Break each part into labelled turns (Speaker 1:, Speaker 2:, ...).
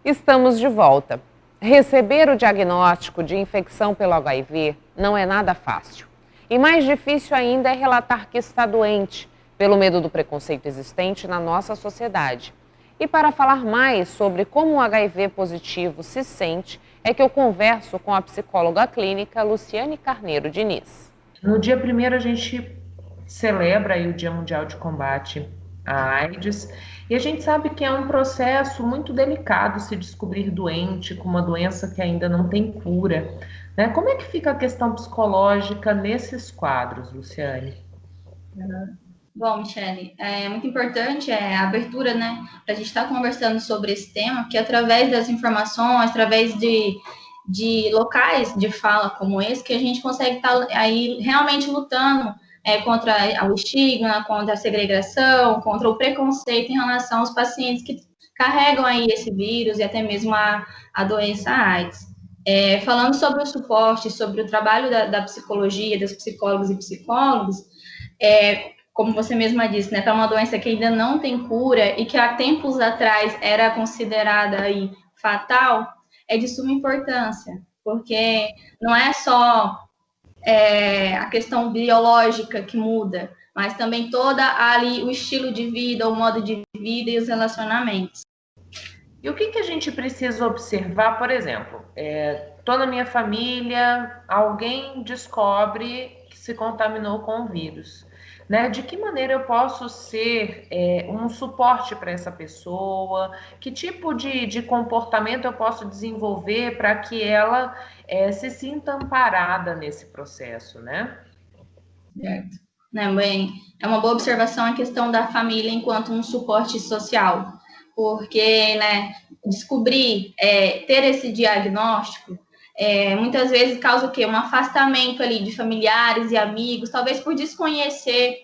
Speaker 1: Estamos de volta. Receber o diagnóstico de infecção pelo HIV não é nada fácil. E mais difícil ainda é relatar que está doente, pelo medo do preconceito existente na nossa sociedade. E para falar mais sobre como o HIV positivo se sente, é que eu converso com a psicóloga clínica Luciane Carneiro Diniz.
Speaker 2: No dia 1º a gente celebra aí o Dia Mundial de Combate à AIDS e a gente sabe que é um processo muito delicado se descobrir doente com uma doença que ainda não tem cura, né? Como é que fica a questão psicológica nesses quadros, Luciane?
Speaker 3: Bom, Michele, é muito importante a abertura, né, para a gente estar conversando sobre esse tema, que através das informações, através de locais de fala como esse, que a gente consegue estar aí realmente lutando contra o estigma, contra a segregação, contra o preconceito em relação aos pacientes que carregam aí esse vírus e até mesmo a doença AIDS. Falando sobre o suporte, sobre o trabalho da psicologia, dos psicólogos e psicólogos, como você mesma disse, né, para uma doença que ainda não tem cura e que há tempos atrás era considerada aí fatal, é de suma importância, porque não é só a questão biológica que muda, mas também toda ali o estilo de vida, o modo de vida e os relacionamentos.
Speaker 2: E o que a gente precisa observar, por exemplo, tô na minha família, alguém descobre que se contaminou com o vírus, né? De que maneira eu posso ser um suporte para essa pessoa? Que tipo de comportamento eu posso desenvolver para que ela se sinta amparada nesse processo, né?
Speaker 3: Certo. Né, bem, é uma boa observação a questão da família enquanto um suporte social, porque, né, descobrir, ter esse diagnóstico, muitas vezes causa o quê? Um afastamento ali de familiares e amigos, talvez por desconhecer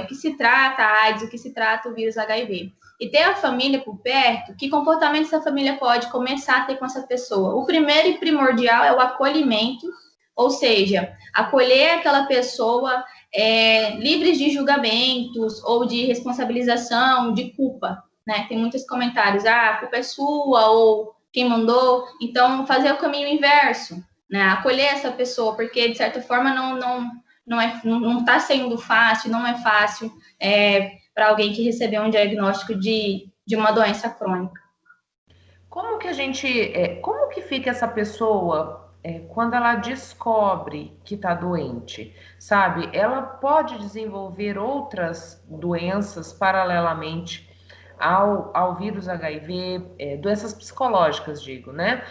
Speaker 3: o que se trata a AIDS, o que se trata o vírus HIV. E ter a família por perto, que comportamento essa família pode começar a ter com essa pessoa? O primeiro e primordial é o acolhimento, ou seja, acolher aquela pessoa livres de julgamentos ou de responsabilização, de culpa, né? Tem muitos comentários, a culpa é sua ou quem mandou. Então, fazer o caminho inverso, né? Acolher essa pessoa, porque de certa forma não está sendo fácil, não é fácil para alguém que recebeu um diagnóstico de uma doença crônica.
Speaker 2: Como que fica essa pessoa quando ela descobre que está doente, sabe? Ela pode desenvolver outras doenças paralelamente ao vírus HIV, doenças psicológicas, digo, né?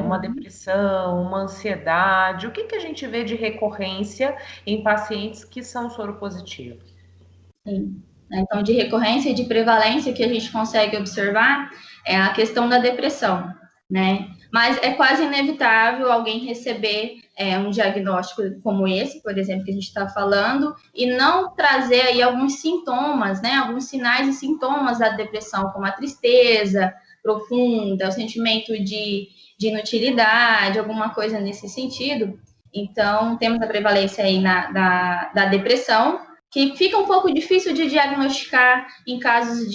Speaker 2: Uma depressão, uma ansiedade. O que a gente vê de recorrência em pacientes que são soropositivos?
Speaker 3: Sim. Então, de recorrência e de prevalência que a gente consegue observar é a questão da depressão, né? Mas é quase inevitável alguém receber um diagnóstico como esse, por exemplo, que a gente está falando, e não trazer aí alguns sintomas, né? Alguns sinais e sintomas da depressão, como a tristeza profunda, o sentimento de inutilidade, alguma coisa nesse sentido. Então, temos a prevalência aí da depressão, que fica um pouco difícil de diagnosticar em casos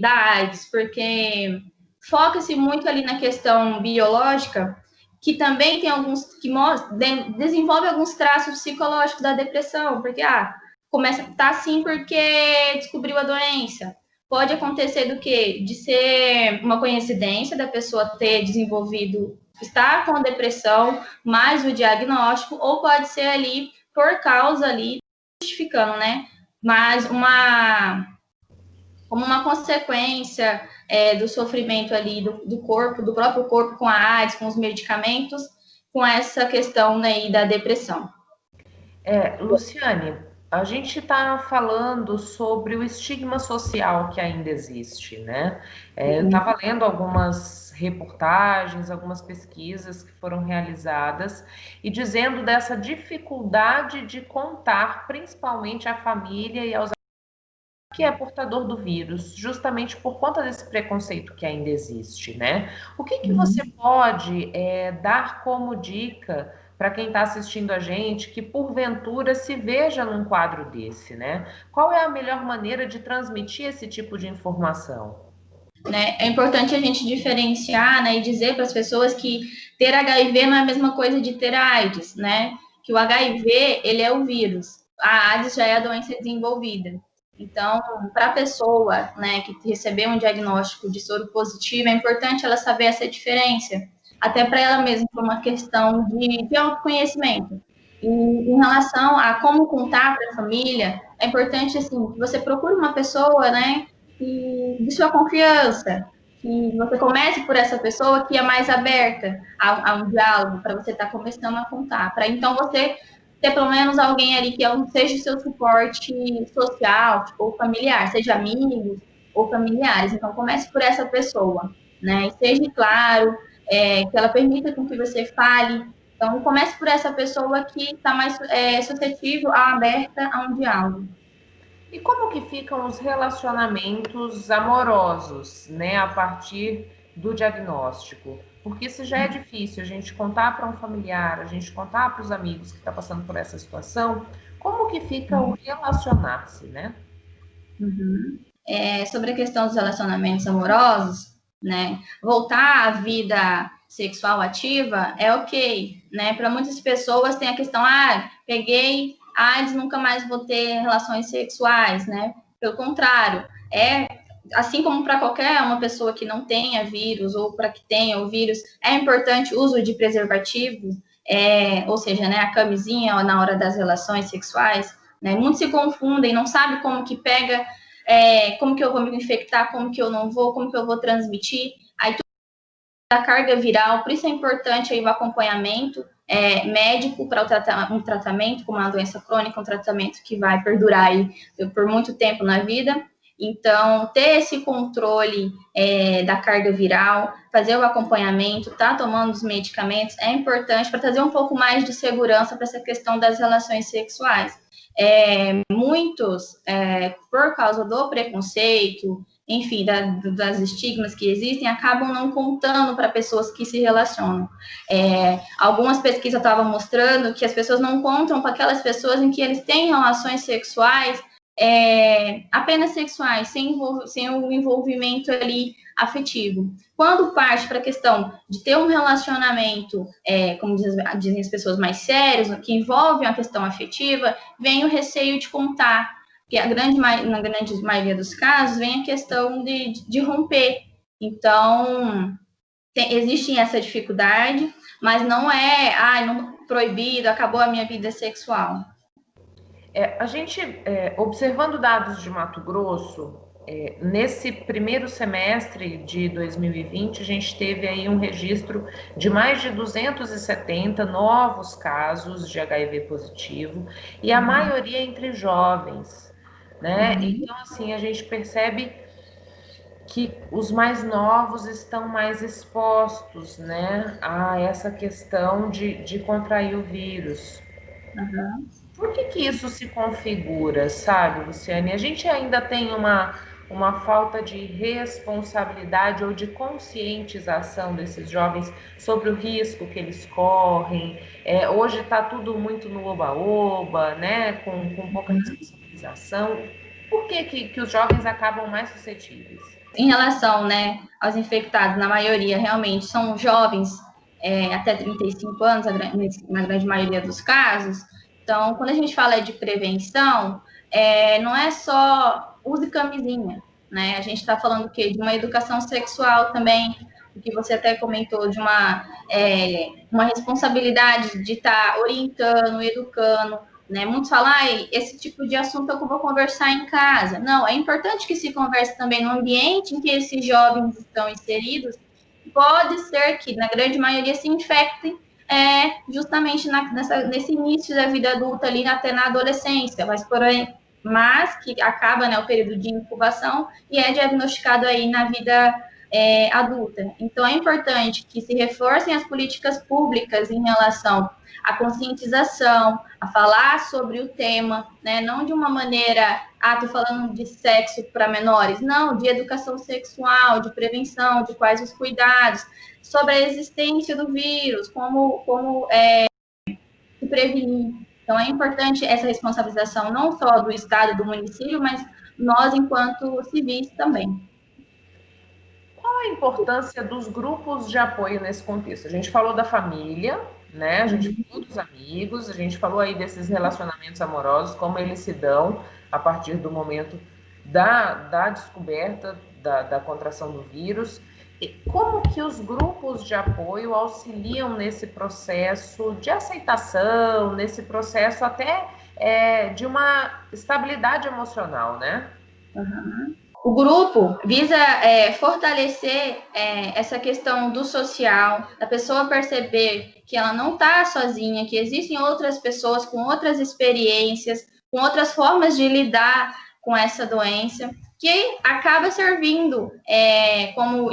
Speaker 3: da AIDS, porque foca-se muito ali na questão biológica, que também tem alguns que desenvolve alguns traços psicológicos da depressão, porque começa a estar assim porque descobriu a doença. Pode acontecer do quê? De ser uma coincidência da pessoa ter desenvolvido, estar com depressão, mais o diagnóstico, ou pode ser ali por causa ali justificando, né? Mas como uma consequência do sofrimento ali do corpo, do próprio corpo com a AIDS, com os medicamentos, com essa questão, né, da depressão.
Speaker 2: Luciane, a gente está falando sobre o estigma social que ainda existe, né? Eu estava lendo algumas reportagens, algumas pesquisas que foram realizadas e dizendo dessa dificuldade de contar, principalmente à família e aos que é portador do vírus, justamente por conta desse preconceito que ainda existe, né? O que você pode dar como dica para quem está assistindo a gente que porventura se veja num quadro desse, né? Qual é a melhor maneira de transmitir esse tipo de informação?
Speaker 3: né? É importante a gente diferenciar, né, e dizer para as pessoas que ter HIV não é a mesma coisa de ter AIDS, né? Que o HIV, ele é o vírus, a AIDS já é a doença desenvolvida. Então, para a pessoa, né, que recebeu um diagnóstico de soro positivo, é importante ela saber essa diferença, até para ela mesma, por uma questão de autoconhecimento. E em relação a como contar para a família, é importante, assim, que você procure uma pessoa, né, de sua confiança, que você comece por essa pessoa que é mais aberta a um diálogo, para você estar começando a contar, para então você ter pelo menos alguém ali que seja o seu suporte social ou familiar, seja amigos ou familiares. Então, comece por essa pessoa, né? E seja claro, que ela permita com que você fale. Então, comece por essa pessoa que está mais suscetível, aberta a um diálogo.
Speaker 2: E como que ficam os relacionamentos amorosos, né, a partir do diagnóstico? Porque se já é difícil a gente contar para um familiar, a gente contar para os amigos que está passando por essa situação, como que fica o relacionar-se, né?
Speaker 3: Uhum. Sobre a questão dos relacionamentos amorosos, né? Voltar à vida sexual ativa é ok, né? Para muitas pessoas tem a questão, peguei AIDS, nunca mais vou ter relações sexuais, né? Pelo contrário, assim como para qualquer uma pessoa que não tenha vírus ou para que tenha o vírus, é importante o uso de preservativo, ou seja, né, a camisinha na hora das relações sexuais, né? Muitos se confundem, não sabem como que pega, como que eu vou me infectar, como que eu não vou, como que eu vou transmitir. Aí tudo da carga viral, por isso é importante aí o acompanhamento médico para um tratamento, como uma doença crônica, um tratamento que vai perdurar aí por muito tempo na vida. Então, ter esse controle da carga viral, fazer o acompanhamento, tomando os medicamentos, é importante para trazer um pouco mais de segurança para essa questão das relações sexuais. Muitos, por causa do preconceito, enfim, das estigmas que existem, acabam não contando para pessoas que se relacionam. Algumas pesquisas estavam mostrando que as pessoas não contam para aquelas pessoas em que eles têm relações sexuais apenas sexuais, sem o envolvimento ali afetivo. Quando parte para a questão de ter um relacionamento, como dizem as pessoas, mais sérios, que envolve a questão afetiva, vem o receio de contar, que na grande maioria dos casos vem a questão de romper. Então, existe essa dificuldade, mas não proibido, acabou a minha vida sexual.
Speaker 2: A gente, observando dados de Mato Grosso, nesse primeiro semestre de 2020, a gente teve aí um registro de mais de 270 novos casos de HIV positivo, e a maioria entre jovens, né? Então, assim, a gente percebe que os mais novos estão mais expostos, né, a essa questão de contrair o vírus. Por que isso se configura, sabe, Luciane? A gente ainda tem uma falta de responsabilidade ou de conscientização desses jovens sobre o risco que eles correm. Hoje está tudo muito no oba-oba, né? Com pouca responsabilização. Por que os jovens acabam mais suscetíveis?
Speaker 3: Em relação, né, aos infectados, na maioria realmente são jovens até 35 anos, na grande maioria dos casos. Então, quando a gente fala de prevenção, não é só use camisinha, né? A gente está falando o quê? De uma educação sexual também, o que você até comentou, de uma responsabilidade de estar orientando, educando, né? Muitos falam, esse tipo de assunto eu vou conversar em casa. Não, é importante que se converse também no ambiente em que esses jovens estão inseridos. Pode ser que, na grande maioria, se infectem justamente nesse início da vida adulta, ali até na adolescência, mas que acaba, né, o período de incubação e é diagnosticado aí na vida adulta. Então, é importante que se reforcem as políticas públicas em relação à conscientização, a falar sobre o tema, né? Não de uma maneira, tô falando de sexo para menores, não, de educação sexual, de prevenção, de quais os cuidados, sobre a existência do vírus, como se prevenir. Então, é importante essa responsabilização não só do Estado, do município, mas nós, enquanto civis, também.
Speaker 2: qual a importância dos grupos de apoio nesse contexto? A gente falou da família, né? A gente falou dos amigos, a gente falou aí desses relacionamentos amorosos, como eles se dão a partir do momento da descoberta da contração do vírus. E como que os grupos de apoio auxiliam nesse processo de aceitação, nesse processo até de uma estabilidade emocional, né?
Speaker 3: Uhum. O grupo visa fortalecer essa questão do social, da pessoa perceber que ela não está sozinha, que existem outras pessoas com outras experiências, com outras formas de lidar com essa doença, que acaba servindo como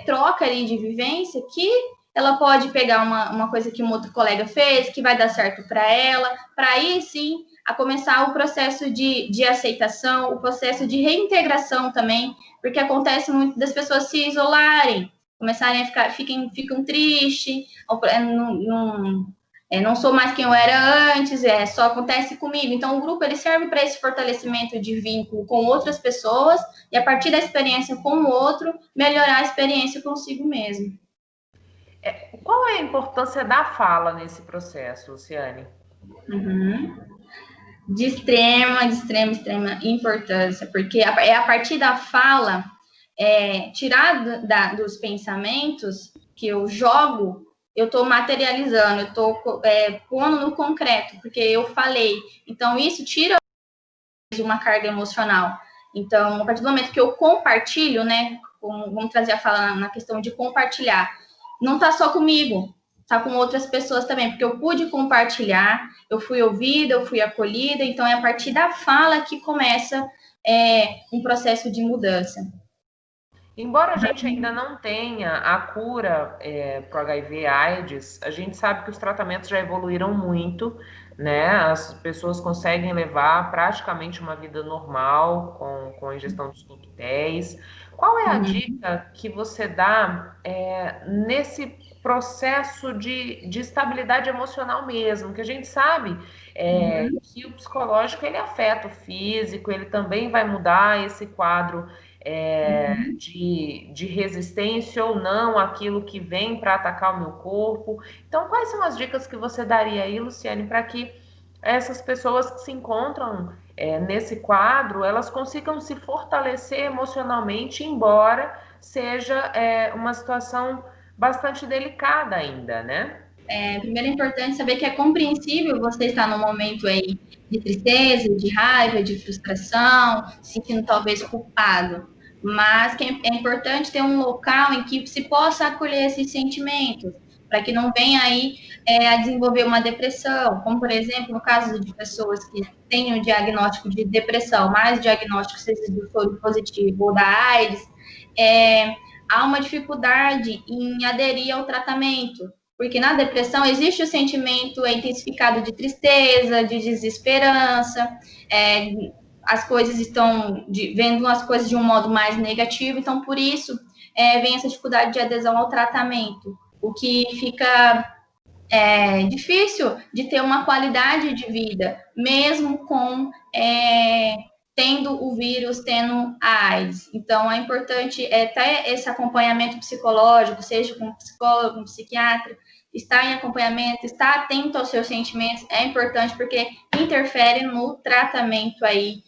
Speaker 3: troca ali de vivência, que ela pode pegar uma coisa que um outro colega fez, que vai dar certo para ela, para aí sim a começar o processo de aceitação, o processo de reintegração também, porque acontece muito das pessoas se isolarem, começarem a ficam tristes, não sou mais quem eu era antes, só acontece comigo. Então, o grupo ele serve para esse fortalecimento de vínculo com outras pessoas e, a partir da experiência com o outro, melhorar a experiência consigo mesmo.
Speaker 2: Qual é a importância da fala nesse processo, Luciane?
Speaker 3: Uhum. De extrema importância, porque é a partir da fala, tirar dos pensamentos que eu jogo, eu estou materializando, eu estou pondo no concreto, porque eu falei. Então, isso tira de uma carga emocional. Então, a partir do momento que eu compartilho, né, vamos trazer a fala na questão de compartilhar, não está só comigo, está com outras pessoas também, porque eu pude compartilhar, eu fui ouvida, eu fui acolhida, então é a partir da fala que começa um processo de mudança.
Speaker 2: Embora a gente ainda não tenha a cura para o HIV/AIDS, a gente sabe que os tratamentos já evoluíram muito, né? As pessoas conseguem levar praticamente uma vida normal com a ingestão dos coquetéis. Qual é a dica que você dá nesse processo de estabilidade emocional mesmo? Que a gente sabe que o psicológico ele afeta o físico, ele também vai mudar esse quadro de resistência ou não àquilo que vem para atacar o meu corpo. Então, quais são as dicas que você daria aí, Luciane, para que essas pessoas que se encontram nesse quadro, elas consigam se fortalecer emocionalmente, embora seja uma situação bastante delicada ainda, né?
Speaker 3: Primeiro é importante saber que é compreensível você estar num momento aí de tristeza, de raiva, de frustração, se sentindo talvez culpado, mas que é importante ter um local em que se possa acolher esses sentimentos, para que não venha aí a desenvolver uma depressão, como por exemplo no caso de pessoas que têm o diagnóstico de depressão, mais o diagnóstico seja do soro positivo ou da AIDS, há uma dificuldade em aderir ao tratamento, porque na depressão existe o sentimento intensificado de tristeza, de desesperança, as coisas estão vendo as coisas de um modo mais negativo, então por isso vem essa dificuldade de adesão ao tratamento, o que fica difícil de ter uma qualidade de vida, mesmo com tendo o vírus, tendo a AIDS. Então, é importante ter esse acompanhamento psicológico, seja com um psicólogo, um psiquiatra, estar em acompanhamento, estar atento aos seus sentimentos é importante porque interfere no tratamento aí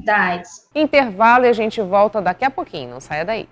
Speaker 3: da AIDS.
Speaker 1: Intervalo e a gente volta daqui a pouquinho, não saia daí.